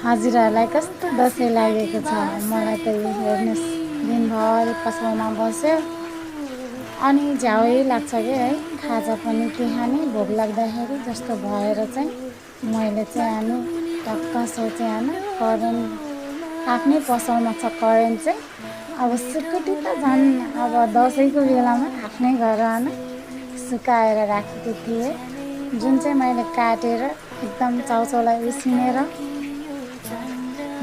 हजुरहरूलाई कस्तो दसैँ लागेको छ। मलाई त यो हेर्नुहोस् दिनभरि पसलमा बस्यो अनि झ्याउै लाग्छ कि है। खाजा पनि के खाने भोक लाग्दाखेरि जस्तो भएर चाहिँ मैले चाहिँ अनि टक्क सोचेँ होइन करेन्ट आफ्नै पसलमा छ करेन्ट चाहिँ अब सुकुटी त झन् अब दसैँको बेलामा आफ्नै घर होइन सुकाएर राखेको थिएँ जुन चाहिँ मैले काटेर एकदम चाउचाउलाई उसिनेर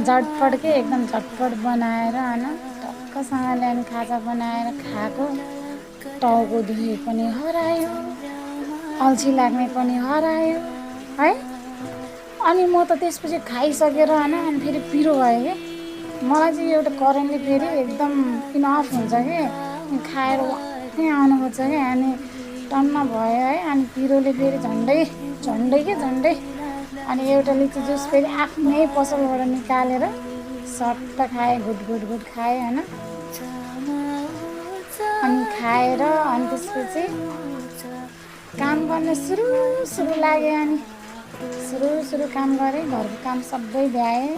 झटपट के एकदम झटपट बनाएर होइन टक्कसँगले अनि खाजा बनाएर खाएको। टाउको दुखे पनि हरायो, अल्छी लाग्ने पनि हरायो है। अनि म त त्यसपछि खाइसकेर होइन अनि फेरि पिरो भयो कि मलाई चाहिँ एउटा करेन्टले फेरि एकदम इनफ हुन्छ कि खाएर वाक्कै आउनु खोज्छ कि अनि टन्न भयो है। अनि पिरोले फेरि झन्डै के झन्डै अनि एउटा लिची जुस फेरि आफ्नै पसलबाट निकालेर सट्ट खाएँ, घुट खाएँ होइन। अनि खाएर अनि त्यसपछि काम गर्ने सुरु लाग्यो। अनि सुरु काम गरेँ, घरको काम सबै भ्याएँ।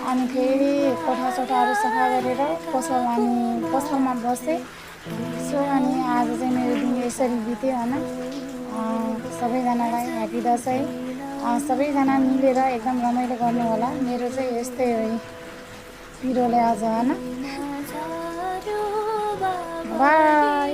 अनि फेरि कोठासोठाहरू सफा गरेर पसलमा बसेँ। सो अनि आज चाहिँ मेरो दिन यसरी बित्यो होइन। सबैजनालाई ह्याप्पी दसैँ। सबैजना मिलेर एकदम रमाइलो गर्नु होला। मेरो चाहिँ यस्तै हो पिरोले आज होइन। बाई।